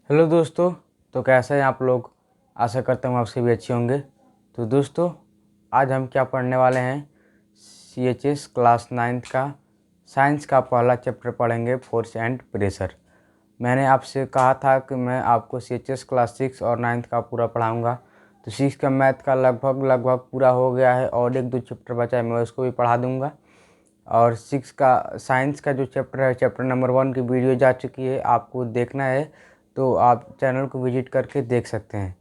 Hello दोस्तों। तो कैसे हैं आप लोग। आशा करता हूँ आप सभी अच्छे होंगे। तो दोस्तों, आज हम क्या पढ़ने वाले हैं, CHS क्लास 9th का साइंस का पहला चैप्टर पढ़ेंगे, फोर्स एंड प्रेशर। मैंने आपसे कहा था कि मैं आपको CHS क्लास 6 और 9th का पूरा पढ़ाऊंगा। तो 6 का मैथ का लगभग पूरा हो गया है और एक दो चैप्टर बचा है, मैं उसको भी पढ़ा दूंगा। और 6 का साइंस का जो चैप्टर है, चैप्टर नंबर 1 की वीडियो जा चुकी है, आपको देखना है तो आप चैनल को विजिट करके देख सकते हैं,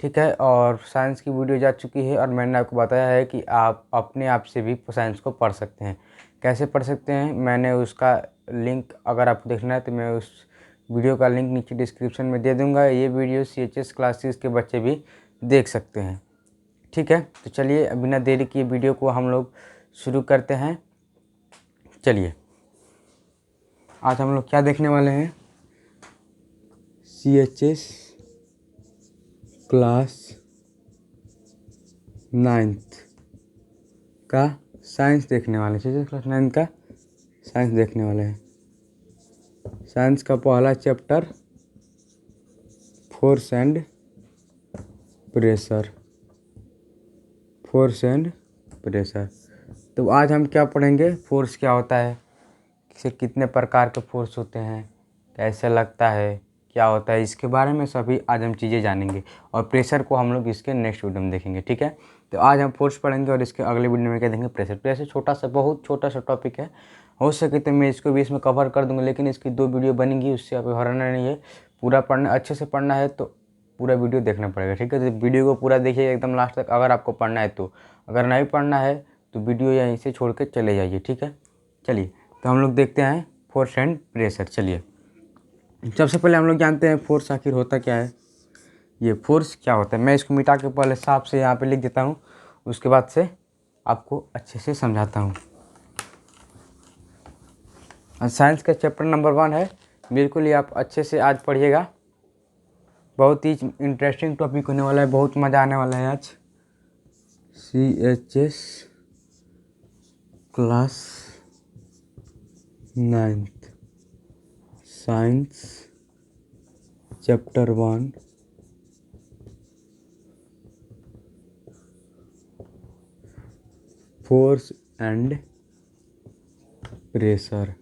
ठीक है। और साइंस की वीडियो जा चुकी है और मैंने आपको बताया है कि आप अपने आप से भी साइंस को पढ़ सकते हैं। कैसे पढ़ सकते हैं, मैंने उसका लिंक, अगर आपको देखना है तो मैं उस वीडियो का लिंक नीचे डिस्क्रिप्शन में दे दूँगा। ये वीडियो CHS क्लासेस के बच्चे भी देख सकते हैं, ठीक है। तो चलिए बिना देरी किए वीडियो को हम लोग शुरू करते हैं। चलिए, आज हम लोग क्या देखने वाले हैं, CHS क्लास 9th का साइंस देखने वाले हैं। CHS क्लास 9th का साइंस देखने वाले हैं। साइंस का पहला chapter force and pressure. Force and pressure. तो आज हम क्या पढ़ेंगे, फोर्स क्या होता है, कितने प्रकार के फोर्स होते हैं, कैसे लगता है, क्या होता है, इसके बारे में सभी आज हम चीज़ें जानेंगे। और प्रेशर को हम लोग इसके नेक्स्ट वीडियो में देखेंगे, ठीक है। तो आज हम फोर्स पढ़ेंगे और इसके अगले वीडियो में क्या देखेंगे, प्रेशर। प्रेशर छोटा सा, बहुत छोटा सा टॉपिक है, हो सके तो मैं इसको भी इसमें कवर कर दूंगा, लेकिन इसकी 2 वीडियो बनेंगी, उससे आप हराना नहीं है। पूरा पढ़ना, अच्छे से पढ़ना है तो पूरा वीडियो देखना पड़ेगा, ठीक है। तो वीडियो को पूरा देखिए एकदम लास्ट तक, अगर आपको पढ़ना है तो। अगर नहीं पढ़ना है तो वीडियो यहीं से छोड़ के चले जाइए, ठीक है। चलिए, तो हम लोग देखते हैं फोर्स एंड प्रेशर। चलिए, सबसे पहले हम लोग जानते हैं फोर्स आखिर होता क्या है। ये फोर्स क्या होता है, मैं इसको मिटा के पहले साफ से यहाँ पे लिख देता हूँ, उसके बाद से आपको अच्छे से समझाता हूँ। साइंस का चैप्टर नंबर 1 है, बिल्कुल ही आप अच्छे से आज पढ़िएगा। बहुत ही इंटरेस्टिंग टॉपिक होने वाला है, बहुत मज़ा आने वाला है आज। CHS class 9th science chapter 1 force and pressure.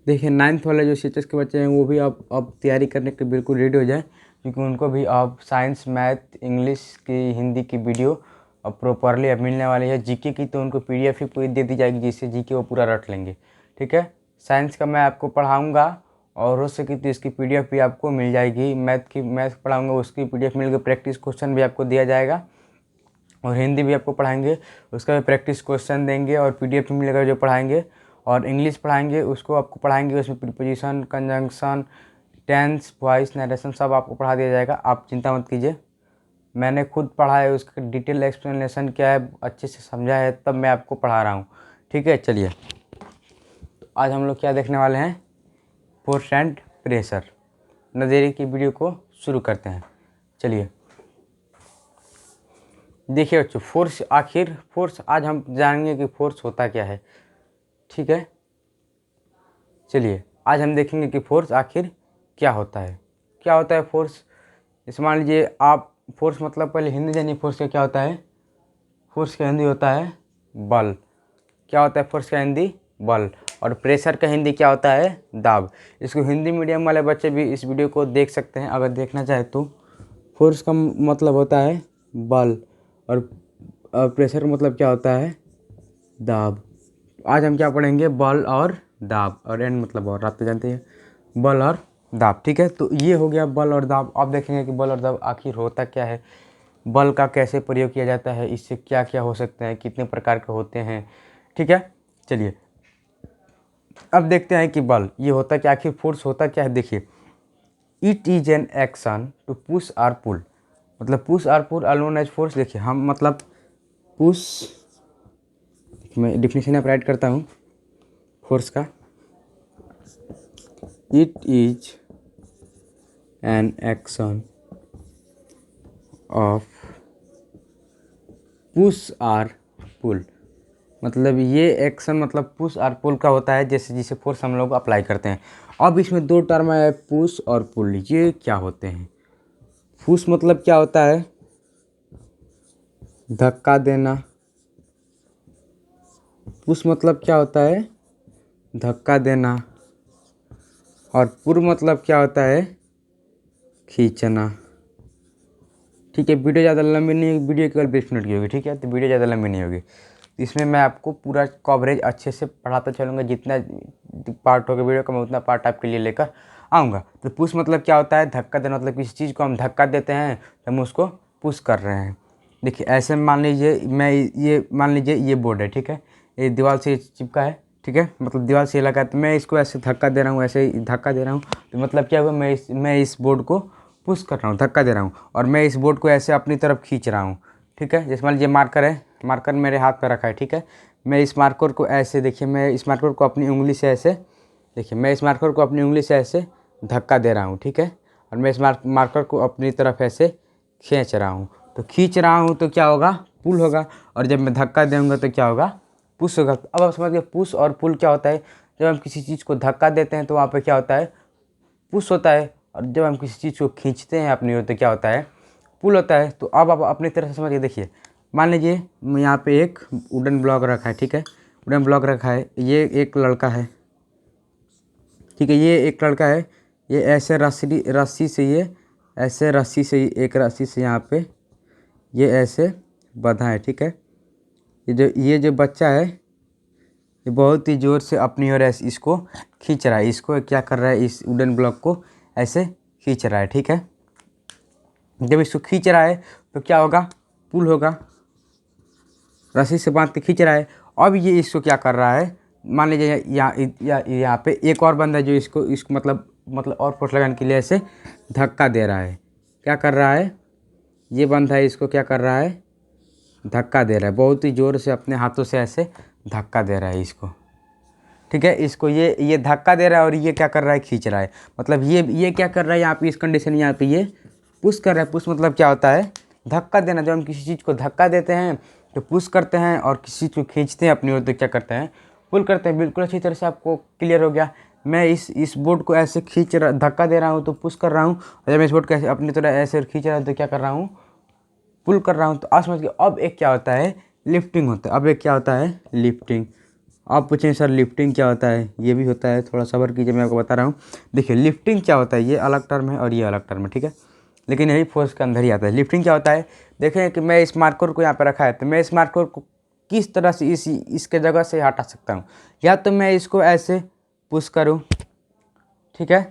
देखिए, 9th वाले जो CHS के बच्चे हैं वो भी अब तैयारी करने के बिल्कुल रेडी हो जाए, क्योंकि उनको भी अब साइंस, मैथ, इंग्लिश की, हिंदी की वीडियो अब प्रॉपरली अब मिलने वाली है। जीके की तो उनको PDF ही पूरी दे दी जाएगी, जिससे जीके वो पूरा रट लेंगे, ठीक है। साइंस का मैं आपको पढ़ाऊँगा और हो सके तो इसकी PDF भी आपको मिल जाएगी। मैथ पढ़ाऊँगा, उसकी PDF मिल गई, प्रैक्टिस क्वेश्चन भी आपको दिया जाएगा। और हिंदी भी आपको पढ़ाएंगे, उसका भी प्रैक्टिस क्वेश्चन देंगे और PDF भी मिलेगा जो पढ़ाएंगे। और इंग्लिश पढ़ाएंगे, उसको आपको पढ़ाएंगे, उसमें preposition, conjunction, tense, voice, narration सब आपको पढ़ा दिया जाएगा। आप चिंता मत कीजिए, मैंने खुद पढ़ा है, उसका डिटेल एक्सप्लेनेशन क्या है अच्छे से समझा है, तब मैं आपको पढ़ा रहा हूँ, ठीक है। चलिए, तो आज हम लोग क्या देखने वाले हैं, फोर्स एंड प्रेशर। न देरी की वीडियो को शुरू करते हैं। चलिए, देखिए बच्चों, फोर्स आज हम जानेंगे कि फोर्स होता क्या है, ठीक है। चलिए, आज हम देखेंगे कि फोर्स आखिर क्या होता है। क्या होता है फोर्स, जैसे मान लीजिए आप, फोर्स मतलब पहले हिंदी जानिए, फोर्स का क्या होता है। फोर्स का हिंदी होता है बल। क्या होता है फोर्स का हिंदी, बल। और प्रेशर का हिंदी क्या होता है, दाब। इसको हिंदी मीडियम वाले बच्चे भी इस वीडियो को देख सकते हैं अगर देखना चाहे तो। फोर्स का मतलब होता है बल और प्रेशर का मतलब क्या होता है, दाब। आज हम क्या पढ़ेंगे, बल और दाब, और एंड मतलब और, आप तो जानते हैं बल और दाब, ठीक है। तो ये हो गया बल और दाब। अब देखेंगे कि बल और दाब आखिर होता क्या है, बल का कैसे प्रयोग किया जाता है, इससे क्या क्या हो सकता है, कितने प्रकार के होते हैं, ठीक है। चलिए, अब देखते हैं कि बल ये होता क्या, आखिर फोर्स होता क्या है। देखिए, it is an action to push or pull, मतलब push or pull are known as force. देखिए, हम मतलब पुश, मैं डिफिनेशन यहाँ राइट करता हूँ फोर्स का। It is an action of push or pull, मतलब ये एक्शन मतलब पुश आर पुल का होता है, जैसे जिसे फोर्स हम लोग अप्लाई करते हैं। अब इसमें दो टर्म है, पुश और पुल। ये क्या होते हैं? पुश मतलब क्या होता है? धक्का देना। पुश मतलब क्या होता है? धक्का देना। और पुल मतलब क्या होता है? खींचना। ठीक है, वीडियो ज़्यादा लंबी नहीं होगी, वीडियो केवल 20 मिनट की होगी। ठीक है, तो वीडियो ज़्यादा लंबी नहीं होगी। इसमें मैं आपको पूरा कवरेज अच्छे से पढ़ाता चलूँगा, जितना पार्ट होगा वीडियो का मैं उतना पार्ट आपके लिए लेकर आऊँगा। तो पुश मतलब क्या होता है? धक्का देना। मतलब किसी चीज़ को हम धक्का देते हैं तो हम उसको पुश कर रहे हैं। देखिए ऐसे मान लीजिए मान लीजिए ये बोर्ड है, ठीक है, ये दीवार से चिपका है, ठीक है, मतलब दीवार से लगा है, तो मैं इसको ऐसे धक्का दे रहा हूँ, ऐसे ही धक्का दे रहा हूँ, तो मतलब क्या हुआ? मैं इस बोर्ड को पुश कर रहा हूँ, धक्का दे रहा हूँ, और मैं इस बोर्ड को ऐसे अपनी तरफ खींच रहा हूँ। ठीक है, जैसे मान लीजिए मार्कर है, मार्कर मेरे हाथ पर रखा है, ठीक है, मैं इस मार्कर को ऐसे, देखिए मैं इस मार्कर को अपनी उंगली से ऐसे, देखिए मैं इस मार्कर को अपनी उंगली से ऐसे धक्का दे रहा हूँ, ठीक है, और मैं इस मार्कर को अपनी तरफ ऐसे खींच रहा हूँ। तो खींच रहा हूँ तो क्या होगा? पुल होगा। और जब मैं धक्का दूंगा तो क्या होगा? पुश होगा। अब आप समझ गए पुश और पुल क्या होता है। जब हम किसी चीज़ को धक्का देते हैं तो वहाँ पे क्या होता है? पुश होता है। और जब हम किसी चीज़ को खींचते हैं अपनी ओर तो क्या होता है? पुल होता है। तो अब आप अपनी तरह से समझ के देखिए। मान लीजिए यहाँ पे एक वुडन ब्लॉक रखा है, ठीक है, वुडन ब्लॉक रखा है, ये एक लड़का है, ठीक है, ये एक लड़का है, ये ऐसे रस्सी से, ये ऐसे रस्सी से, एक रस्सी से यहाँ पे ये ऐसे बंधा है, ठीक है, ये जो बच्चा है ये बहुत ही ज़ोर से अपनी ओर ऐसे इसको खींच रहा है, इसको क्या कर रहा है? इस वुडन ब्लॉक को ऐसे खींच रहा है, ठीक है। जब इसको खींच रहा है तो क्या होगा? पुल होगा। रस्सी से बांध के खींच रहा है। अब ये इसको क्या कर रहा है? मान लीजिए यहाँ पे एक और बंदा है जो इसको मतलब और फोर्स लगाने के लिए ऐसे धक्का दे रहा है। क्या कर रहा है? ये बंदा है, इसको क्या कर रहा है? धक्का दे रहा है, बहुत ही ज़ोर से अपने हाथों से ऐसे धक्का दे रहा है इसको, ठीक है, इसको ये धक्का दे रहा है और ये क्या कर रहा है? खींच रहा है। मतलब ये क्या कर रहा है यहाँ पे? इस कंडीशन यहाँ पे ये पुश कर रहा है। पुश मतलब क्या होता है? धक्का देना। जब हम किसी चीज़ को धक्का देते हैं तो पुश करते हैं, और किसी चीज़ को खींचते हैं अपनी ओर तो क्या करते हैं? पुल करते हैं। बिल्कुल अच्छी तरह से आपको क्लियर हो गया। मैं इस बोर्ड को ऐसे धक्का दे रहा हूँ तो पुश कर रहा हूँ, और जब मैं इस बोर्ड को ऐसे अपनी तरह ऐसे खींच रहा हूँ तो क्या कर रहा हूँ? पुल कर रहा हूँ। तो आज समझ गए। अब एक क्या होता है? लिफ्टिंग होता है। अब एक क्या होता है? लिफ्टिंग। आप पूछें सर लिफ्टिंग क्या होता है? ये भी होता है, थोड़ा सब्र कीजिए, मैं आपको बता रहा हूँ। देखिए लिफ्टिंग क्या होता है, ये अलग टर्म है और ये अलग टर्म है, ठीक है, लेकिन यही फोर्स के अंदर ही आता है। लिफ्टिंग क्या होता है? देखें कि मैं इस मार्कर को यहाँ पर रखा है, तो मैं इस मार्कर को किस तरह से इसके जगह से हटा सकता हूँ। या तो मैं इसको ऐसे पुश करूँ, ठीक है,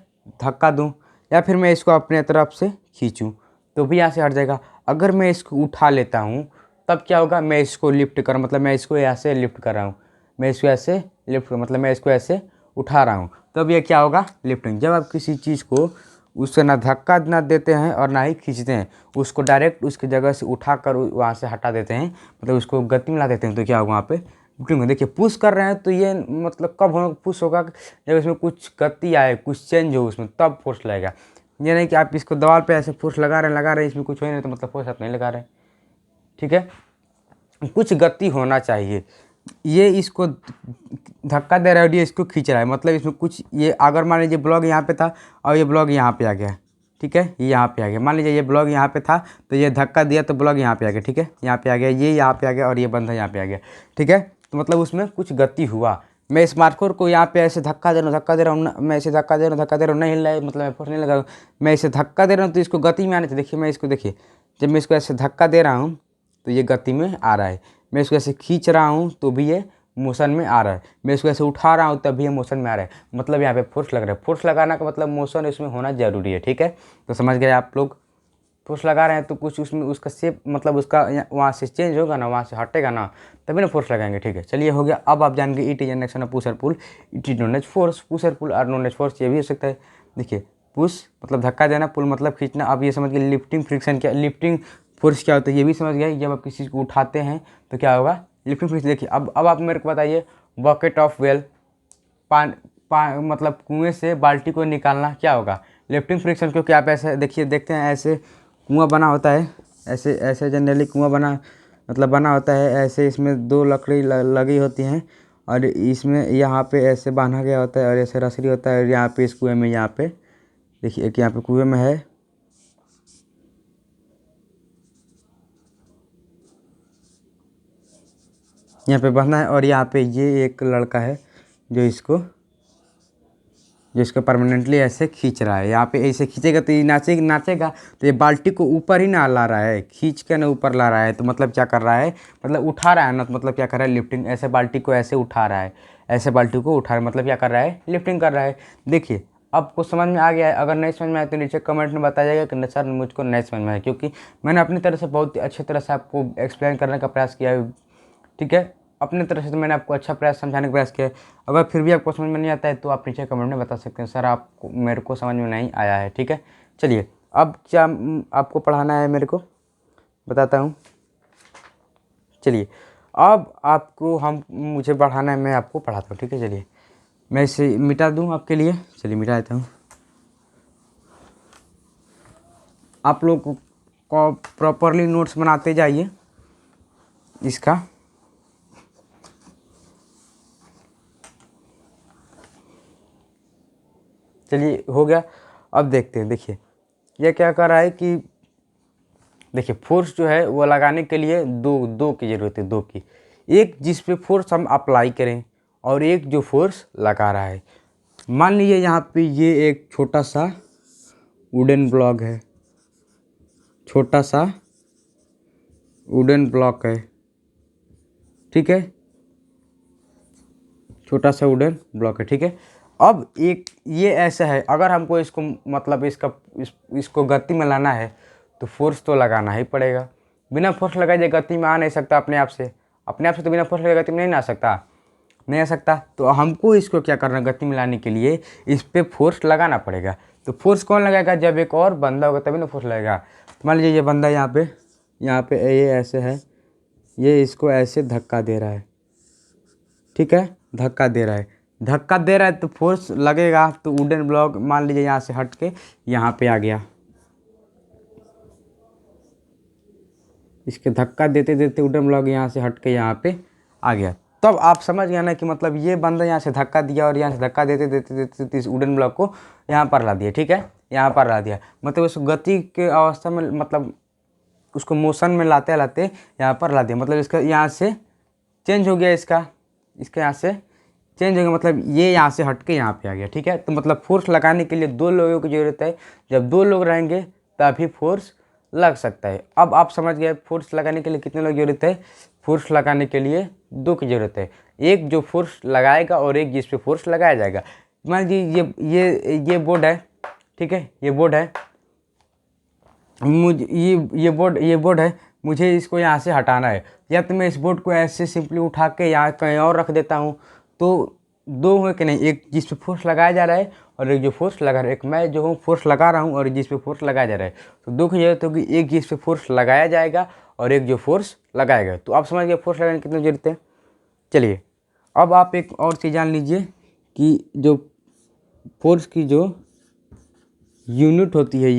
धक्का दूँ, या फिर मैं इसको अपने तरफ से खींचूँ तो भी यहाँ से हट जाएगा। अगर मैं इसको उठा लेता हूँ तब क्या होगा? मैं इसको लिफ्ट कर, मतलब मैं इसको ऐसे लिफ्ट कर रहा हूँ, मैं इसको ऐसे लिफ्ट, मतलब मैं इसको ऐसे उठा रहा हूँ, तब ये क्या होगा? लिफ्टिंग। जब आप किसी चीज़ को उससे ना धक्का ना देते हैं और ना ही खींचते हैं, उसको डायरेक्ट उसकी जगह से उठा कर वहाँ से हटा देते हैं, मतलब उसको गति में ला देते हैं, तो क्या होगा? वहाँ पे लिफ्टिंग होगा। देखिए पुश कर रहे हैं तो ये मतलब कब होगा? पुश होगा जब इसमें कुछ गति आए, कुछ चेंज हो उसमें, तब फोर्स लगेगा। ये नहीं कि आप इसको दीवार पे ऐसे फोर्स लगा रहे हैं, इसमें कुछ हो नहीं तो मतलब फोर्स आप नहीं लगा रहे हैं, ठीक है, कुछ गति होना चाहिए। ये इसको धक्का दे रहा है और ये इसको खींच रहा है, मतलब इसमें कुछ, ये अगर मान लीजिए ब्लॉक यहाँ पे था और ये ब्लॉक यहाँ पे आ गया, ठीक है, ये यहाँ पे आ गया। मान लीजिए ये ब्लॉक यहाँ पे था तो ये धक्का दिया तो ब्लॉक यहाँ पे आ गया, ठीक है, यहाँ पे आ गया, ये यहाँ पे आ गया और ये बंधा यहाँ पे आ गया, ठीक है, तो मतलब उसमें कुछ गति हुआ। मैं इस मार्कर को यहाँ पे ऐसे धक्का दे रहा हूँ, मैं ऐसे धक्का दे रहा हूँ, नहीं हिल रहा है, मतलब मैं फोर्स नहीं लगा, मैं इसे धक्का दे रहा हूँ तो इसको गति में आना चाहिए। देखिए मैं इसको, देखिए जब मैं इसको ऐसे धक्का दे रहा हूँ तो ये गति में आ रहा है, मैं इसको ऐसे खींच रहा हूँ तो भी ये मोशन में आ रहा है, मैं इसको ऐसे उठा रहा हूँ तब भी ये मोशन में आ रहा है, मतलब यहाँ पे फोर्स लग रहा है। फोर्स लगाना का मतलब मोशन इसमें होना जरूरी है, ठीक है, तो समझ गए आप लोग। फोर्स लगा रहे हैं तो कुछ उसमें उसका शेप, मतलब उसका वहाँ से चेंज होगा ना, वहाँ से हटेगा ना, तभी ना फोर्स लगाएंगे, ठीक है। चलिए हो गया। अब आप जानेंगे it is an action of push और pull, it is known as force, push और pull are known as force, ये भी हो सकता है। देखिए पुश मतलब धक्का देना, पुल मतलब खींचना। अब ये समझ गए लिफ्टिंग फ्रिक्शन क्या, लिफ्टिंग फोर्स क्या होता है, ये भी समझ गए। जब आप किसी चीज़ को उठाते हैं तो क्या होगा? Lifting friction. देखिए अब आप मेरे को बताइए, बकेट ऑफ वेल, मतलब कुएं से बाल्टी को निकालना क्या होगा? Lifting friction. क्योंकि आप ऐसे देखिए, देखते हैं ऐसे कुआं बना होता है, ऐसे ऐसे जनरली कुआं बना, मतलब बना होता है ऐसे, इसमें दो लकड़ी लगी होती हैं और इसमें यहाँ पे ऐसे बांधा गया होता है और ऐसे रसरी होता है। और यहाँ पे इस कुएं में, यहाँ पे देखिए एक यहाँ पे कुएं में है, यहाँ पे बंधा है। और यहाँ पे ये एक लड़का है जो इसको परमानेंटली ऐसे खींच रहा है। यहाँ पे ऐसे खींचेगा तो ये नाचेगा तो ये बाल्टी को ऊपर ही ना ला रहा है, खींच के ना ऊपर ला रहा है। तो मतलब क्या कर रहा है, मतलब उठा रहा है ना, तो मतलब क्या कर रहा है, लिफ्टिंग। ऐसे बाल्टी को ऐसे उठा रहा है, ऐसे बाल्टी को उठा रहा है, मतलब क्या कर रहा है, लिफ्टिंग कर रहा है। देखिए आपको समझ में आ गया है। अगर नहीं समझ में आया तो नीचे कमेंट में बताया जाएगा कि सर मुझको नहीं समझ में आया, क्योंकि मैंने अपनी तरह से बहुत अच्छी तरह से आपको एक्सप्लेन करने का प्रयास किया है। ठीक है, अपने तरफ से तो मैंने आपको अच्छा प्रयास समझाने का प्रयास किया है। अगर फिर भी आपको समझ में नहीं आता है तो आप नीचे कमेंट में बता सकते हैं सर आपको मेरे को समझ में नहीं आया है। ठीक है, चलिए अब क्या आपको पढ़ाना है मेरे को बताता हूँ। चलिए अब आपको मुझे पढ़ाना है, मैं आपको पढ़ाता हूँ। ठीक है, चलिए मैं इसे मिटा दूँ आपके लिए। चलिए मिटा देता हूँ। आप लोग को प्रॉपरली नोट्स बनाते जाइए इसका। चलिए हो गया। अब देखते हैं, देखिए ये क्या कर रहा है कि देखिए फोर्स जो है वो लगाने के लिए दो की ज़रूरत है, दो की। एक जिस पे फोर्स हम अप्लाई करें और एक जो फोर्स लगा रहा है। मान लीजिए यहाँ पे ये एक छोटा सा वुडन ब्लॉक है, छोटा सा वुडन ब्लॉक है। ठीक है, छोटा सा वुडन ब्लॉक है। ठीक है, अब एक ये ऐसा है, अगर हमको इसको मतलब इसको गति में लाना है तो फोर्स तो लगाना ही पड़ेगा। बिना फोर्स लगाए गति में आ नहीं सकता अपने आप से। अपने आप से तो बिना फोर्स लगाए गति में नहीं आ सकता, नहीं आ सकता। तो हमको इसको क्या करना, गति में लाने के लिए इस पर फोर्स लगाना पड़ेगा। तो फोर्स कौन लगाएगा, जब एक और बंदा होगा तभी ना फोर्स लगेगा। तो मान लीजिए ये बंदा यहाँ पे ये ऐसे है, ये इसको ऐसे धक्का दे रहा है। ठीक है, धक्का दे रहा है तो फोर्स लगेगा। तो वुडन ब्लॉक मान लीजिए यहाँ से हट के यहाँ पे आ गया, इसके धक्का देते देते वुडन ब्लॉक यहाँ से हट के यहाँ पे आ गया। तब आप समझ गया ना कि मतलब ये बंदा यहाँ से धक्का दिया और यहाँ से धक्का देते देते देते देते इस वुडन ब्लॉक को यहाँ पर ला दिया। ठीक है, यहाँ पर ला दिया, मतलब उस गति के अवस्था में, मतलब उसको मोशन में लाते लाते यहाँ पर ला दिया। मतलब इसका यहाँ से चेंज हो गया, इसका यहाँ से चेंज हो गया, मतलब ये यहाँ से हट के यहाँ पे आ गया। ठीक है, तो मतलब फोर्स लगाने के लिए दो लोगों की ज़रूरत है। जब दो लोग रहेंगे तभी फोर्स लग सकता है। अब आप समझ गए फोर्स लगाने के लिए कितने लोग ज़रूरत है। फोर्स लगाने के लिए दो की ज़रूरत है, एक जो फोर्स लगाएगा और एक जिस पे फोर्स लगाया जाएगा। मान लीजिए ये बोर्ड है। ठीक है, ये बोर्ड है, मुझे ये बोर्ड है, मुझे इसको यहाँ से हटाना है। या तो मैं इस बोर्ड को ऐसे सिंपली उठा के यहाँ कहीं और रख देता हूँ। तो दो हुए कि नहीं, एक जिस पे फोर्स लगाया जा रहा है और एक जो फोर्स लगा रहा है। एक मैं जो हूँ फोर्स लगा रहा हूँ और जिस पे फोर्स लगाया जा रहा है। तो दो की जरूरत होगी, एक जिस पे फोर्स लगाया जाएगा और एक जो फोर्स लगाएगा। तो आप समझ गए फोर्स लगाने की कितनी जरूरत है। चलिए अब आप एक और चीज़ जान लीजिए कि जो फोर्स की जो यूनिट होती है,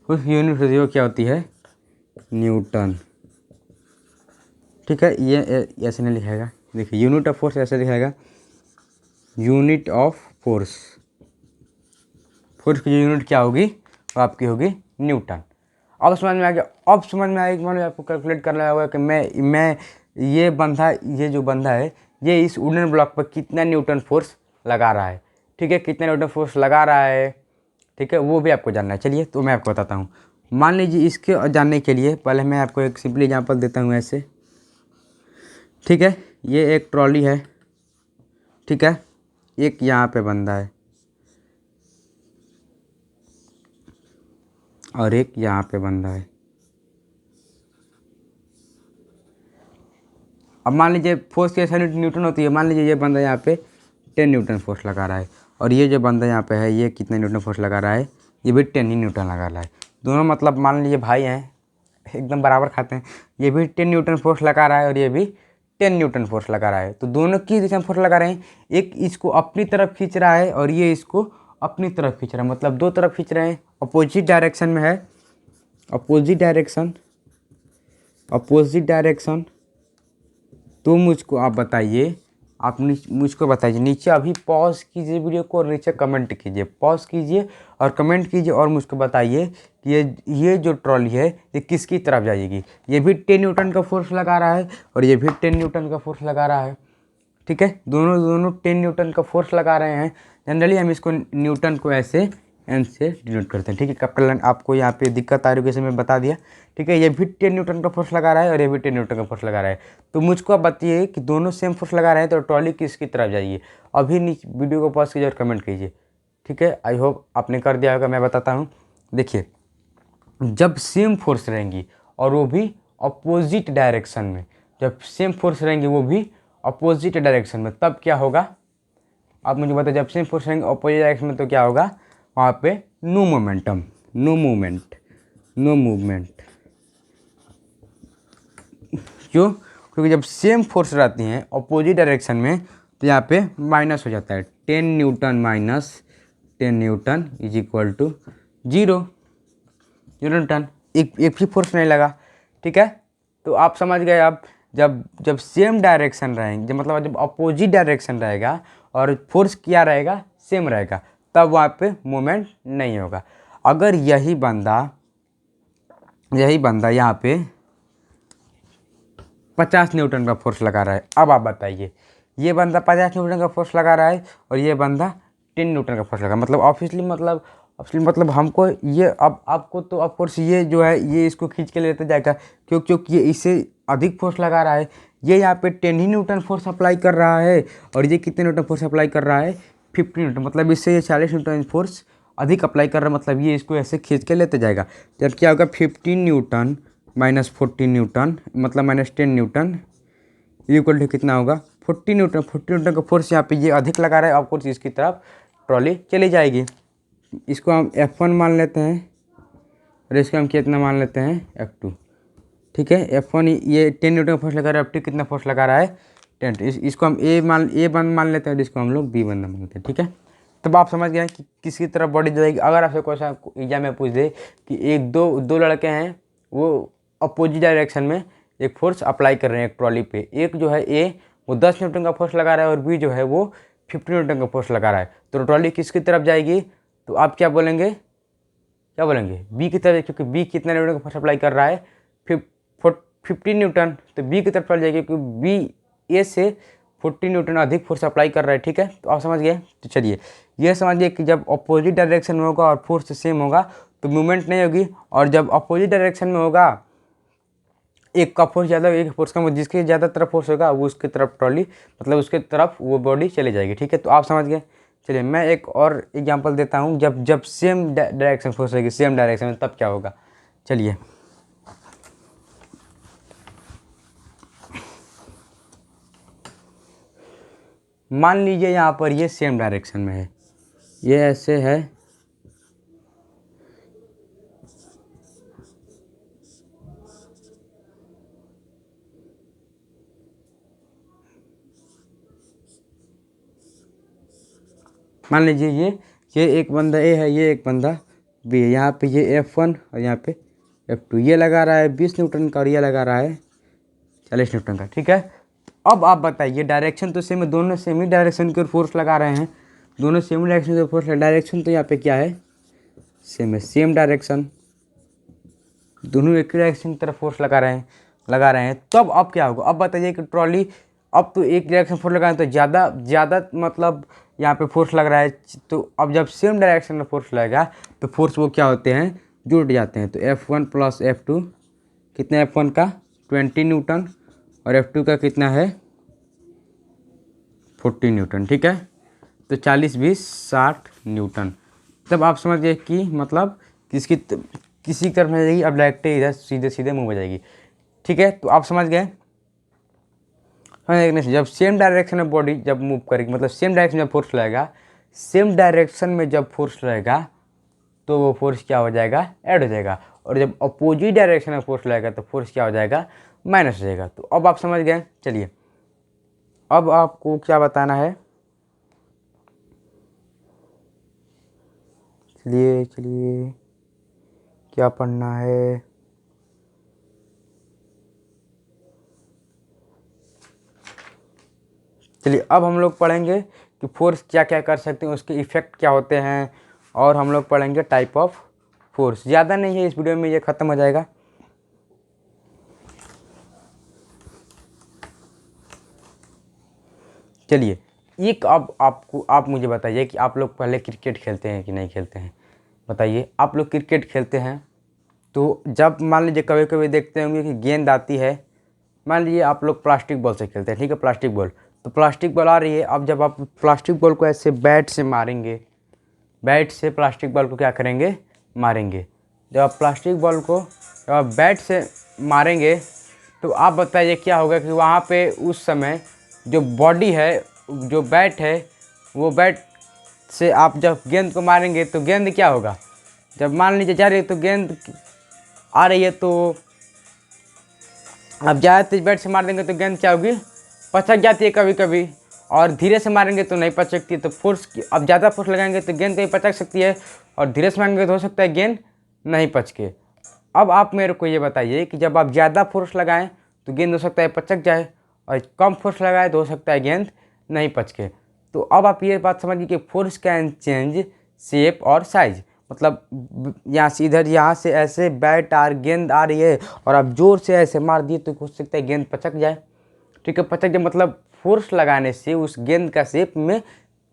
उस यूनिट होती है वो क्या होती है, न्यूटन। ठीक है, ये ऐसे नहीं लिखेगा, देखिए यूनिट ऑफ फोर्स ऐसे लिखेगा, यूनिट ऑफ फोर्स। फोर्स की जो यूनिट क्या होगी वो आपकी होगी न्यूटन। अब समझ में आ गया। अब समझ में आएगा, मान लो आपको कैलकुलेट करना होगा कि मैं ये जो बंदा है ये इस वुडन ब्लॉक पर कितना न्यूटन फोर्स लगा रहा है। ठीक है, कितना न्यूटन फोर्स लगा रहा है, ठीक है, वो भी आपको जानना है। चलिए तो मैं आपको बताता हूँ। मान लीजिए इसके जानने के लिए पहले मैं आपको एक सिंपली एग्जांपल देता हूँ ऐसे। ठीक है, ये एक ट्रॉली है। ठीक है, एक यहाँ पे बंदा है और एक यहाँ पे बंदा है। अब मान लीजिए फोर्स की यूनिट न्यूटन होती है। मान लीजिए ये बंदा यहाँ पे 10 न्यूटन फोर्स लगा रहा है और ये जो बंदा यहाँ पे है ये कितना न्यूटन फोर्स लगा रहा है, ये भी 10 ही न्यूटन लगा रहा है। दोनों मतलब मान लीजिए भाई हैं, एकदम बराबर खाते हैं। ये भी 10 न्यूटन फोर्स लगा रहा है और ये भी 10 न्यूटन फोर्स लगा रहा है। तो दोनों की दिशा में फोर्स लगा रहे हैं। एक इसको अपनी तरफ खींच रहा है और ये इसको अपनी तरफ खींच रहा है, मतलब दो तरफ खींच रहे हैं, अपोजिट डायरेक्शन में है। अपोजिट डायरेक्शन तो मुझको आप बताइए, आप मुझको बताइए, नीचे अभी पॉज कीजिए वीडियो को और नीचे कमेंट कीजिए, पॉज कीजिए और कमेंट कीजिए और मुझको बताइए कि ये जो ट्रॉली है ये किसकी तरफ जाएगी। ये भी 10 न्यूटन का फोर्स लगा रहा है और ये भी 10 न्यूटन का फोर्स लगा रहा है, ठीक है। दोनों दोनों 10 न्यूटन का फोर्स लगा रहे हैं। जनरली हम इसको न्यूटन को ऐसे एन से डिनोट करते हैं, ठीक है। कैपिटल आपको यहाँ पे दिक्कत आ रही है जैसे मैं बता दिया, ठीक है। ये भी 10 न्यूटन का फोर्स लगा रहा है और ये भी 10 न्यूटन का फोर्स लगा रहा है। तो मुझको आप बताइए कि दोनों सेम फोर्स लगा रहे हैं तो ट्रॉली किसकी तरफ जाइए। अभी नीचे वीडियो को पॉज कीजिए और कमेंट कीजिए, ठीक है। आई होप आपने कर दिया होगा। मैं बताता हूँ, देखिए जब सेम फोर्स रहेंगी और वो भी अपोजिट डायरेक्शन में, जब सेम फोर्स रहेंगे वो भी अपोजिट डायरेक्शन में, तब क्या होगा आप मुझे बताइए। जब सेम फोर्स रहेंगे अपोजिट डायरेक्शन में तो क्या होगा, वहाँ पे no momentum, no movement, no movement. क्यों? क्योंकि जब सेम फोर्स रहती हैं अपोजिट डायरेक्शन में तो यहाँ पे माइनस हो जाता है। 10 newton minus 10 newton is equal to 0 newton. एक भी फोर्स नहीं लगा, ठीक है। तो आप समझ गए। आप जब जब सेम डायरेक्शन रहेंगे, जब मतलब जब अपोजिट डायरेक्शन रहेगा और फोर्स क्या रहेगा, सेम रहेगा, तब वहाँ पे मोमेंट नहीं होगा। अगर यही बंदा यहाँ पे 50 न्यूटन का फोर्स लगा रहा है, अब आप बताइए, ये बंदा 50 न्यूटन का फोर्स लगा रहा है और ये बंदा 10 न्यूटन का फोर्स लगा, मतलब ऑब्वियसली मतलब हमको ये, अब आपको तो ऑफकोर्स ये जो है ये इसको खींच के लेते जाएगा, क्योंकि ये इससे अधिक फोर्स लगा रहा है। ये यहाँ पे 10 ही न्यूटन फोर्स अप्लाई कर रहा है और ये कितने न्यूटन फोर्स अप्लाई कर रहा है, 50 न्यूटन, मतलब इससे ये 40 न्यूटन फोर्स अधिक अप्लाई कर रहा है, मतलब ये इसको ऐसे खींच के लेते जाएगा। जब क्या होगा, 15 न्यूटन माइनस 14 न्यूटन मतलब माइनस 10 न्यूटन इक्वल टू कितना होगा, 40 न्यूटन। 40 न्यूटन का फोर्स यहाँ पे ये अधिक लगा रहा है, ऑफकोर्स इसकी तरफ ट्रॉली चली जाएगी। इसको हम F1 मान लेते हैं और इसको हम कितना मान लेते हैं, F2, ठीक है। F1 ये 10 न्यूटन का फोर्स लगा रहा है, F2 कितना फोर्स लगा रहा है, 10। इसको हम A1 मान लेते हैं और इसको हम लोग B1 मान लेते हैं, ठीक है। तब आप समझ गए कि किसकी तरफ बॉडी जाएगी। अगर आपसे क्वेश्चन एग्जाम में पूछ दे कि एक दो लड़के हैं, वो अपोजिट डायरेक्शन में एक फोर्स अप्लाई कर रहे हैं एक ट्रॉली पे, एक जो है ए वो 10 न्यूटन का फोर्स लगा रहा है और बी जो है वो 50 न्यूटन का फोर्स लगा रहा है, तो ट्रॉली किसकी तरफ जाएगी, तो आप क्या बोलेंगे, बी की तरफ, क्योंकि बी कितना न्यूटन का फोर्स अप्लाई कर रहा है, 50 न्यूटन, तो बी की तरफ चल जाएगी क्योंकि बी ए से 40 न्यूटन अधिक फोर्स अप्लाई कर रहा है, ठीक है। तो आप समझ गए। तो चलिए ये समझिए कि जब अपोजिट डायरेक्शन में होगा और फोर्स सेम होगा तो मूवमेंट नहीं होगी, और जब अपोजिट डायरेक्शन में होगा एक का फोर्स ज़्यादा एक फोर्स कम, जिसके ज़्यादा तरफ फोर्स होगा वो उसकी तरफ ट्रॉली मतलब उसके तरफ वो बॉडी चली जाएगी, ठीक है। तो आप समझ गए। चलिए मैं एक और एग्जांपल देता हूँ, जब जब सेम डायरेक्शन फोर्स रहेगी सेम डायरेक्शन में तब क्या होगा। चलिए मान लीजिए यहाँ पर ये सेम डायरेक्शन में है, ये ऐसे है, मान लीजिए ये एक बंदा ए है, ये एक बंदा बी है। यहाँ पे ये F1 और यहाँ पे F2, ये लगा रहा है 20 न्यूटन का और ये लगा रहा है 40 न्यूटन का, ठीक है। अब आप बताइए, डायरेक्शन तो सेम है, दोनों सेम ही डायरेक्शन की ओर फोर्स लगा रहे हैं, दोनों सेम डायरेक्शन की ओर फोर्स, डायरेक्शन तो यहाँ पे क्या है, सेम है, सेम डायरेक्शन, दोनों एक ही डायरेक्शन की तरफ फोर्स लगा रहे हैं। तब अब क्या होगा, अब बताइए कि ट्रॉली, अब तो एक डायरेक्शन फोर्स लगा रहे हैं तो ज़्यादा मतलब यहाँ पे फोर्स लग रहा है, तो अब जब सेम डायरेक्शन में फोर्स लगेगा तो फोर्स वो क्या होते हैं, जुड़ जाते हैं। तो F1 प्लस F2 कितना, F1 का 20 न्यूटन और F2 का कितना है 40 न्यूटन, ठीक है। तो 40 20 60 न्यूटन। तब आप समझ गए कि मतलब किसी तरफ में जाएगी, अब डायरेक्ट इधर सीधे सीधे मूव हो जाएगी, ठीक है। तो आप समझ गए। जब सेम डायरेक्शन में बॉडी जब मूव करेगी, मतलब सेम डायरेक्शन में फोर्स लगेगा, सेम डायरेक्शन में जब फोर्स रहेगा तो वो फोर्स क्या हो जाएगा, ऐड हो जाएगा, और जब अपोजिट डायरेक्शन में फोर्स लगेगा तो फोर्स क्या हो जाएगा, माइनस हो जाएगा। तो अब आप समझ गए। चलिए अब आपको क्या बताना है, चलिए क्या पढ़ना है, चलिए अब हम लोग पढ़ेंगे कि फोर्स क्या क्या कर सकते हैं, उसके इफ़ेक्ट क्या होते हैं, और हम लोग पढ़ेंगे टाइप ऑफ फोर्स। ज़्यादा नहीं है, इस वीडियो में ये ख़त्म हो जाएगा। चलिए एक अब आप मुझे बताइए कि आप लोग पहले क्रिकेट खेलते हैं कि नहीं खेलते हैं। बताइए, आप लोग क्रिकेट खेलते हैं तो जब मान लीजिए कभी कभी देखते होंगे कि गेंद आती है, मान लीजिए आप लोग प्लास्टिक बॉल से खेलते हैं, ठीक है, प्लास्टिक बॉल, तो प्लास्टिक बॉल आ रही है। अब जब आप प्लास्टिक बॉल को ऐसे बैट से मारेंगे, बैट से प्लास्टिक बॉल को क्या करेंगे, मारेंगे। जब आप प्लास्टिक बॉल को जब आप बैट से मारेंगे तो आप बताइए क्या होगा कि वहाँ पे उस समय जो बॉडी है, जो बैट है, वो बैट से आप जब गेंद को मारेंगे तो गेंद क्या होगा, जब मान लीजिए जा रही है तो गेंद आ रही है, तो अब ज़्यादा तेज बैट से मार देंगे तो गेंद क्या होगी, पचक जाती है कभी कभी, और धीरे से मारेंगे तो नहीं पचकती। तो फोर्स अब ज़्यादा फोर्स लगाएंगे तो गेंद कहीं पचक सकती है, और धीरे से मारेंगे तो हो सकता है गेंद नहीं पचके। अब आप मेरे को ये बताइए कि जब आप ज़्यादा फोर्स लगाएं तो गेंद हो सकता है पचक जाए, और कम फोर्स लगाए तो हो सकता है गेंद नहीं पचके। तो अब आप ये बात समझिए कि फोर्स कैन चेंज शेप और साइज। मतलब यहाँ से इधर, यहाँ से ऐसे बैट गेंद आ रही है और आप जोर से ऐसे मार दिए तो हो सकता है गेंद पचक जाए, ठीक है। पचक जाए मतलब फोर्स लगाने से उस गेंद का शेप में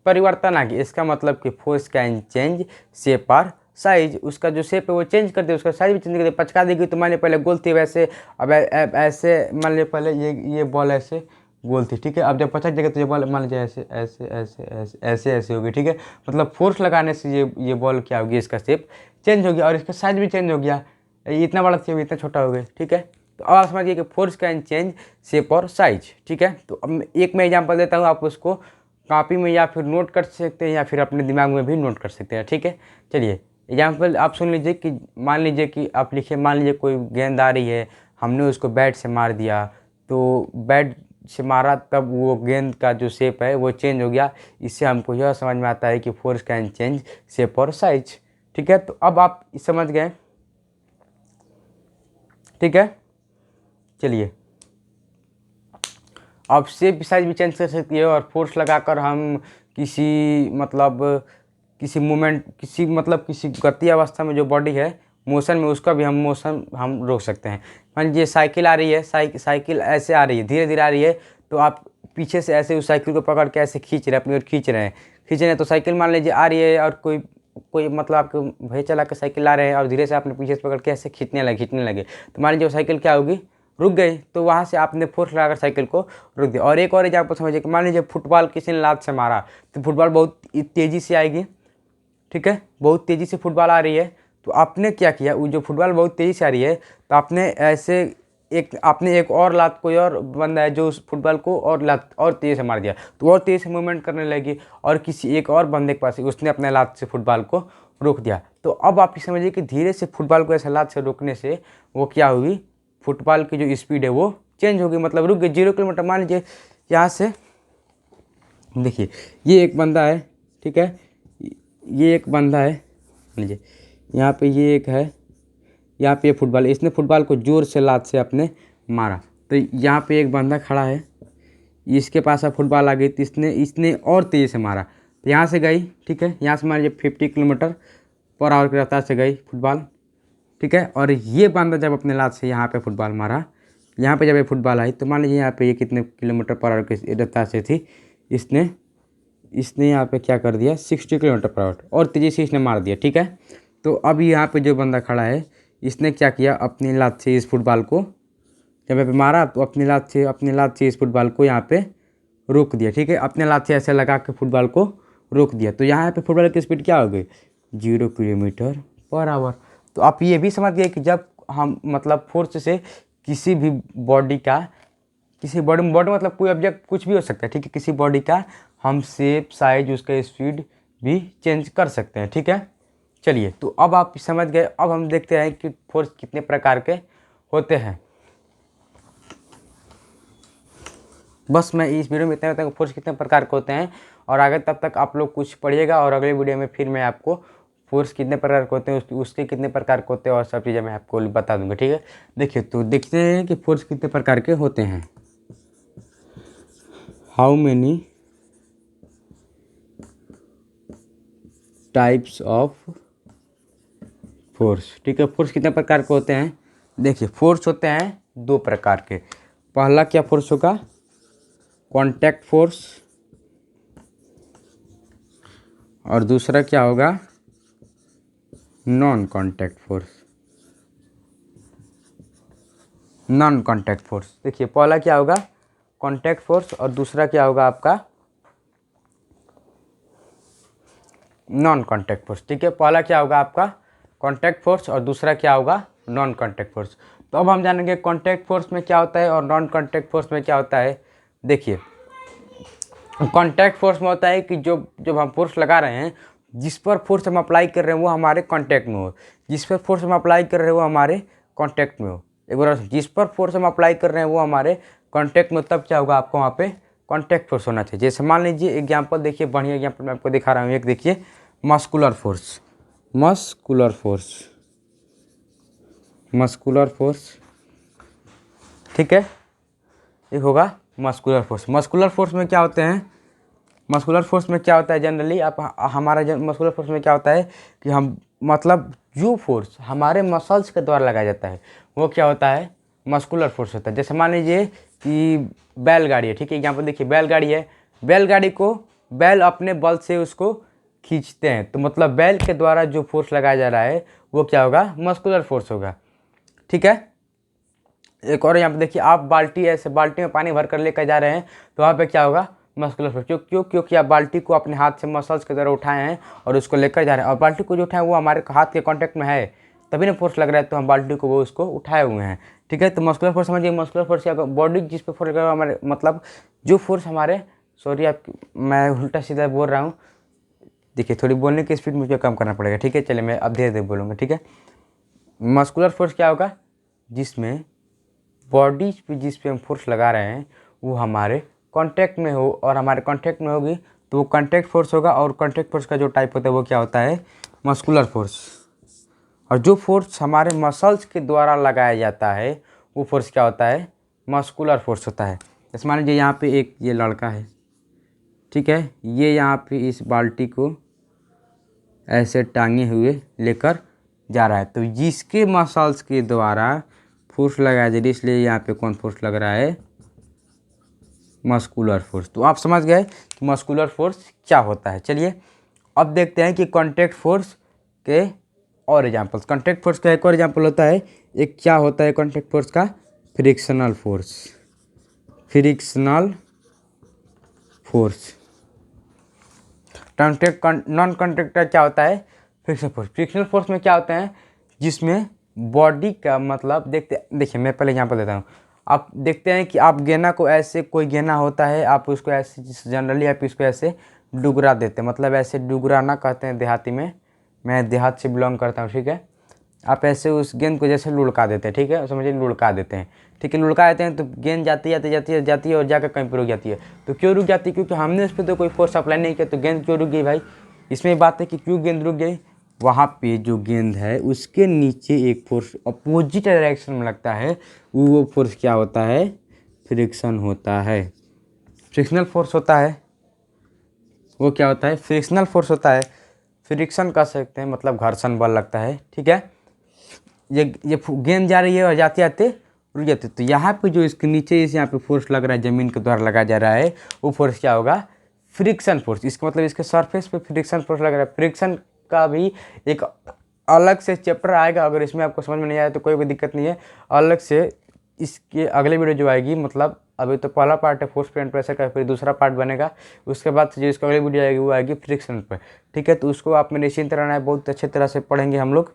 परिवर्तन आ गया। इसका मतलब कि फोर्स कैन चेंज शेप और साइज, उसका जो शेप है वो चेंज कर दे, उसका साइज भी चेंज कर दे। पचका देगी तो मान लीजिए पहले गोल थी वैसे, अब ऐसे मान लीजिए पहले ये बॉल ऐसे गोल थी, ठीक है। अब जब पचक जाएगा तो ये बॉल मान लीजिए ऐसे ऐसे ऐसे ऐसे ऐसे ऐसे होगी, ठीक है। मतलब फोर्स लगाने से ये बॉल क्या होगी, इसका शेप चेंज हो गया और इसका साइज भी चेंज हो गया। ये इतना बड़ा थी, इतना छोटा हो गया, ठीक है। तो अब आप समझिए कि फोर्स कैन चेंज शेप और साइज, ठीक है। तो अब एक मैं एग्जांपल देता हूँ, आप उसको कॉपी में या फिर नोट कर सकते हैं या फिर अपने दिमाग में भी नोट कर सकते हैं, ठीक है। चलिए एग्जाम्पल आप सुन लीजिए कि मान लीजिए कि आप लिखिए, मान लीजिए कोई गेंद आ रही है, हमने उसको बैट से मार दिया, तो बैट से मारा तब वो गेंद का जो शेप है वो चेंज हो गया। इससे हमको यह समझ में आता है कि फोर्स कैन चेंज शेप और साइज, ठीक है। तो अब आप समझ गए, ठीक है। चलिए अब शेप साइज भी चेंज कर सकती है, और फोर्स लगाकर हम किसी मतलब किसी मूवमेंट, किसी गति अवस्था में जो बॉडी है मोशन में, उसका भी हम मोशन हम रोक सकते हैं। मान लीजिए साइकिल आ रही है, साइकिल ऐसे आ रही है, धीरे धीरे आ रही है, तो आप पीछे से ऐसे उस साइकिल को पकड़ के ऐसे खींच रहे हैं, अपनी ओर खींच रहे हैं, तो साइकिल मान लीजिए आ रही है, और कोई मतलब आपको भैया चला के साइकिल ला रहे हैं और धीरे से आपने पीछे से पकड़ के ऐसे खींचने लगे, तो मान लीजिए वो साइकिल क्या होगी, रुक गई। तो वहाँ से आपने फोर्स लगाकर साइकिल को रुक दिया। और एक और एग्जाम्पल समझिए कि मान लीजिए फुटबॉल किसी ने लात से मारा, तो फुटबॉल बहुत तेज़ी से आएगी, ठीक है, बहुत तेज़ी से फुटबॉल आ रही है। तो आपने क्या किया, वो जो फुटबॉल बहुत तेज़ी से आ रही है, तो आपने ऐसे आपने एक और लात, कोई और बंदा है जो उस फुटबॉल को और लात और तेज़ी से मार दिया, तो और तेज़ी से मूवमेंट करने लगी, और किसी एक और बंदे के पास उसने अपने लात से फुटबॉल को रोक दिया। तो अब आप समझिए कि धीरे से फुटबॉल को ऐसे लात से रोकने से वो क्या हुई, फुटबॉल की जो स्पीड है वो चेंज होगी, मतलब रुक गई 0 किलोमीटर। मान लीजिए यहाँ से देखिए ये एक बंदा है, ठीक है, ये एक बंदा है, लीजिए यहाँ पे ये एक है, यहाँ पे फुटबॉल, इसने फुटबॉल को जोर से लात से अपने मारा, तो यहाँ पे एक बंदा खड़ा है, इसके पास अब फुटबॉल आ गई, तो इसने और तेज़ी से मारा, तो यहाँ से गई, ठीक है, यहाँ से मान लीजिए 50 किलोमीटर पर आवर की रफ्तार से गई फुटबॉल, ठीक है। और ये बंदा जब अपने लात से यहाँ पे फुटबॉल मारा, यहाँ पे जब ये फुटबॉल आई, तो मान लीजिए यहाँ पे ये कितने किलोमीटर पर आवर की रफ्तार से थी, इसने यहाँ पे क्या कर दिया, 60 किलोमीटर पर आवर, और तेज़ी से इसने मार दिया, ठीक है। तो अब यहाँ पे जो बंदा खड़ा है, इसने क्या किया, अपनी लात से इस फुटबॉल को जब यहाँ पे मारा, तो अपनी लात से इस फुटबॉल को यहाँ पे रोक दिया, ठीक है, अपने लात से ऐसे लगा के फुटबॉल को रोक दिया। तो यहाँ पे फुटबॉल की स्पीड क्या हो गई, 0 किलोमीटर पर आवर। तो आप ये भी समझ गए कि जब हम मतलब फोर्स से किसी भी बॉडी मतलब कोई ऑब्जेक्ट कुछ भी हो सकता है, ठीक है, किसी बॉडी का हम शेप साइज उसका स्पीड भी चेंज कर सकते हैं, ठीक है। चलिए तो अब आप समझ गए। अब हम देखते हैं कि फोर्स कितने प्रकार के होते हैं। बस मैं इस वीडियो में इतना बताऊँ फोर्स कितने प्रकार के होते हैं, और आगे तब तक आप लोग कुछ पढ़िएगा, और अगले वीडियो में फिर मैं आपको फोर्स कितने प्रकार के होते हैं, उसके कितने प्रकार के होते हैं, और सब चीज़ें मैं आपको बता दूंगा, ठीक है। देखिए तो देखते हैं कि फोर्स कितने प्रकार के होते हैं। How many types of force. ठीक है, फोर्स कितने प्रकार के होते हैं? देखिए, फोर्स होते हैं दो प्रकार के। पहला क्या फोर्स होगा? Contact force. और दूसरा क्या होगा? Non contact force. Non contact force, देखिए पहला क्या होगा? कॉन्टैक्ट फोर्स, और दूसरा क्या होगा आपका? Non contact force. ठीक है, पहला क्या होगा आपका? कॉन्टैक्ट फोर्स, और दूसरा क्या होगा? Non contact force. तो अब हम जानेंगे कॉन्टैक्ट फोर्स में क्या होता है और नॉन कॉन्टैक्ट फोर्स में क्या होता है। देखिए, कॉन्टैक्ट फोर्स में होता है कि जब हम फोर्स लगा रहे हैं, जिस पर फोर्स हम अप्लाई कर रहे हैं वो हमारे कॉन्टैक्ट में हो। जिस पर फोर्स हम अप्लाई कर रहे हैं वो हमारे कॉन्टैक्ट में हो। एक बार जिस पर फोर्स हम अप्लाई कर रहे हैं वो हमारे कॉन्टैक्ट में, तब क्या होगा? आपको वहाँ पे कॉन्टैक्ट फोर्स होना चाहिए। जैसे मान लीजिए एग्जाम्पल देखिए, बढ़िया एग्जाम्पल मैं आपको दिखा रहा हूँ। एक देखिए, muscular force. Muscular force, muscular force, ठीक है। एक होगा मस्कुलर फोर्स। मस्कुलर फोर्स में क्या होते हैं? मस्कुलर फोर्स में क्या होता है जनरली आप हमारा मस्कुलर फोर्स में क्या होता है कि हम मतलब जो फोर्स हमारे मसल्स के द्वारा लगाया जाता है वो क्या होता है? मस्कुलर फोर्स होता है। जैसे मान लीजिए कि बैलगाड़ी है, ठीक है, यहाँ पर देखिए बैलगाड़ी है। बैलगाड़ी को बैल अपने बल से उसको खींचते हैं, तो मतलब बैल के द्वारा जो फोर्स लगाया जा रहा है वो क्या होगा? मस्कुलर फोर्स होगा। ठीक है, एक और यहाँ पे देखिए, आप बाल्टी ऐसे बाल्टी में पानी भर कर लेकर जा रहे हैं, तो वहाँ पे क्या होगा? Muscular force. क्योंकि आप बाल्टी को अपने हाथ से मसल्स के द्वारा उठाए हैं और उसको लेकर जा रहे हैं, और बाल्टी को जो उठाए वो हमारे हाथ के कांटेक्ट में है, तभी ना फोर्स लग रहा है, तो हम बाल्टी को वो उसको उठाए हुए हैं। ठीक है, तो मस्कुलर फोर्स समझिए। मस्कुलर फोर्स क्या? बॉडी जिस पे फोर्स लग रहा है हमारे मतलब जो फोर्स हमारे, सॉरी आप मैं उल्टा सीधा बोल रहा हूँ, देखिए थोड़ी बोलने की स्पीड मुझे कम करना पड़ेगा। ठीक है, चलिए मैं अब धीरे धीरे बोलूँगा। ठीक है, मस्कुलर फोर्स क्या होगा? जिसमें बॉडी पे जिस पे हम फोर्स लगा रहे हैं वो हमारे कांटेक्ट में हो, और हमारे कांटेक्ट में होगी तो वो कांटेक्ट फोर्स होगा। और कांटेक्ट फोर्स का जो टाइप होता है वो क्या होता है? Muscular force. और जो फोर्स हमारे मसल्स के द्वारा लगाया जाता है वो फोर्स क्या होता है? मस्कुलर फोर्स होता है। जैसे मान लीजिए यहाँ पे एक ये लड़का है, ठीक है, ये यहाँ पे इस बाल्टी को ऐसे टांगे हुए लेकर जा रहा है, तो जिसके मसल्स के द्वारा फोर्स लगाया जा रहा है, इसलिए यहाँ पे कौन फोर्स लग रहा है? Muscular force. तो आप समझ गए कि मस्कुलर फोर्स क्या होता है। चलिए अब देखते हैं कि कॉन्टैक्ट फोर्स के और एग्जांपल्स। कॉन्टैक्ट फोर्स का एक और एग्जांपल होता है, एक क्या होता है कॉन्टैक्ट फोर्स का? Frictional force. Frictional force. Non contact का क्या होता है? Frictional force. फ्रिक्शनल फोर्स में क्या होते हैं? जिसमें बॉडी का मतलब देखिए मैं पहले एग्जांपल देता हूँ। आप देखते हैं कि आप गेना को ऐसे, कोई गेना होता है, आप उसको ऐसे जनरली आप इसको ऐसे डुगरा देते हैं, मतलब ऐसे डुगराना कहते हैं देहाती में, मैं देहात से बिलोंग करता हूँ। ठीक है, आप ऐसे उस गेंद को जैसे लुढ़का देते हैं, ठीक है, समझिए लुढ़का देते हैं। ठीक है, लुढ़का देते हैं तो गेंद जाती है और जाकर कहीं पर रुक जाती है। तो क्यों रुक जाती है? क्योंकि हमने उस पर तो कोई फोर्स अप्लाई नहीं किया, तो गेंद क्यों रुक गई भाई? इसमें बात है कि क्यों गेंद रुक गई। वहाँ पे जो गेंद है उसके नीचे एक फोर्स अपोजिट डायरेक्शन में लगता है, वो फोर्स क्या होता है? फ्रिक्शन होता है। फ्रिक्शनल फोर्स होता है वो क्या होता है? फ्रिक्शनल फोर्स होता है। फ्रिक्शन कह सकते हैं, मतलब घर्षण बल लगता है। ठीक है, ये गेंद जा रही है और जाते जाते रुक जाते, तो यहाँ पे जो इसके नीचे इस यहाँ पे फोर्स लग रहा है, ज़मीन के द्वारा लगाया जा रहा है, वो फोर्स क्या होगा? Friction force. इसका मतलब इसके सरफेस पे फ्रिक्शन फोर्स लग रहा है। फ्रिक्शन का भी एक अलग से चैप्टर आएगा, अगर इसमें आपको समझ में नहीं आया तो कोई भी दिक्कत नहीं है, अलग से इसके अगले वीडियो जो आएगी, मतलब अभी तो पहला पार्ट है फोर्स एंड प्रेशर का, फिर दूसरा पार्ट बनेगा, उसके बाद से जो इसका अगली वीडियो आएगी वो आएगी फ्रिक्शन पर। ठीक है, तो उसको आप में निश्चिंत रहना है, बहुत अच्छे तरह से पढ़ेंगे हम लोग।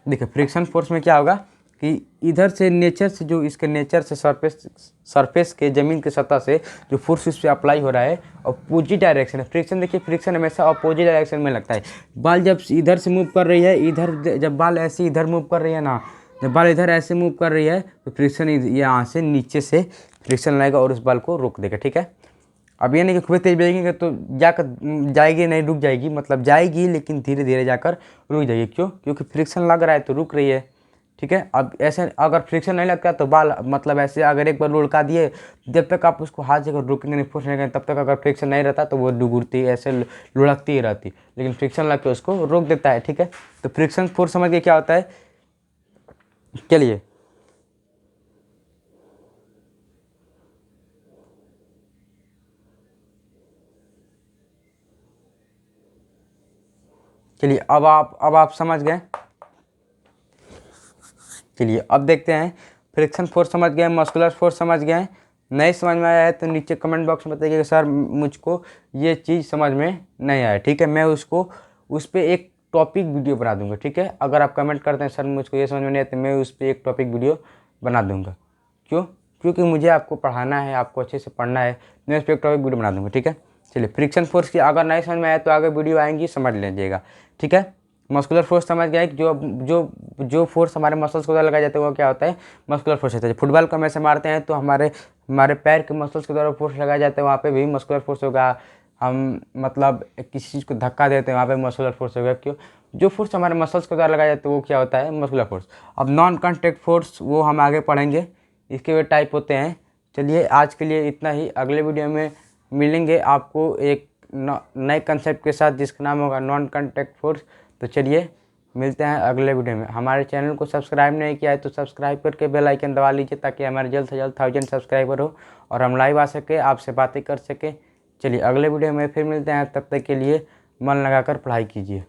देखिए फ्रिक्शन फोर्स में क्या होगा कि इधर से नेचर से, जो इसके नेचर से सरफेस के ज़मीन की सतह से जो फोर्स इस पर अप्लाई हो रहा है, अपोजिट डायरेक्शन है। फ्रिक्शन देखिए, फ्रिक्शन हमेशा अपोजिट डायरेक्शन में लगता है। बाल जब इधर से मूव कर रही है, इधर जब बाल ऐसे इधर मूव कर रही है ना, जब बाल इधर ऐसे मूव कर रही है तो फ्रिक्शन यहाँ से नीचे से फ्रिक्शन लाएगा और उस बाल को रोक देगा। ठीक है, अब ये नहीं कि खूब तेज बजेगी तो जाकर जाएगी, नहीं रुक जाएगी, मतलब जाएगी लेकिन धीरे धीरे जाकर रुक जाएगी। क्यों? क्योंकि फ्रिक्शन लग रहा है तो रुक रही है। ठीक है। अब ऐसे अगर फ्रिक्शन नहीं लगता तो बाल मतलब ऐसे अगर एक बार लुढ़का दिए, जब तक आप उसको हाथ से अगर रोकेंगे नहीं, फोर्स नहीं करेंगे, तब तक अगर फ्रिक्शन नहीं रहता तो वो डुगुरती ऐसे लुढ़कती ही रहती। लेकिन फ्रिक्शन लग के उसको रोक देता है, ठीक है। तो फ्रिक्शन फोर्स समझ के क्या होता है, चलिए चलिए अब आप समझ गए। चलिए अब देखते हैं, फ्रिक्शन फोर्स समझ गए, मस्कुलर फोर्स समझ गए। नहीं समझ में आया है तो नीचे कमेंट बॉक्स में बताइए कि सर मुझको ये चीज़ समझ में नहीं आया, ठीक है। मैं उसको उस पर एक टॉपिक वीडियो बना दूंगा, ठीक है। अगर आप कमेंट करते हैं सर मुझको ये समझ में नहीं आया, तो मैं उस पर एक टॉपिक वीडियो बना दूंगा। क्यों? क्योंकि मुझे आपको पढ़ाना है, आपको अच्छे से पढ़ना है, मैं उस पर एक टॉपिक वीडियो बना दूंगा, ठीक है। चलिए फ्रिक्शन फोर्स की अगर नहीं समझ में आया तो आगे वीडियो आएंगी, समझ लीजिएगा, ठीक है। मस्कुलर फोर्स समझ गए कि जो जो जो फोर्स हमारे मसल्स को द्वारा लगाया जाता है वो क्या होता है, मस्कुलर फोर्स होता है। फुटबॉल को हम ऐसे मारते हैं तो हमारे हमारे पैर के मसल्स के द्वारा फोर्स लगाया जाता है, वहाँ पे भी मस्कुलर फोर्स होगा। हम मतलब किसी चीज़ को धक्का देते हैं, वहाँ पे मस्कुलर फोर्स होगा। क्यों? जो फोर्स हमारे मसल्स के द्वारा लगाया जाता है वो क्या होता है, मस्कुलर फोर्स। अब नॉन कॉन्टैक्ट फोर्स वो हम आगे पढ़ेंगे, इसके वे टाइप होते हैं। चलिए आज के लिए इतना ही, अगले वीडियो में मिलेंगे आपको एक नए कंसेप्ट के साथ जिसका नाम होगा नॉन कॉन्टैक्ट फोर्स। तो चलिए मिलते हैं अगले वीडियो में। हमारे चैनल को सब्सक्राइब नहीं किया है तो सब्सक्राइब करके बेल आइकन दबा लीजिए, ताकि हमारे जल्द से जल्द 1000 सब्सक्राइबर हो और हम लाइव आ सके, आपसे बातें कर सके। चलिए अगले वीडियो में फिर मिलते हैं, तब तक के लिए मन लगाकर पढ़ाई कीजिए।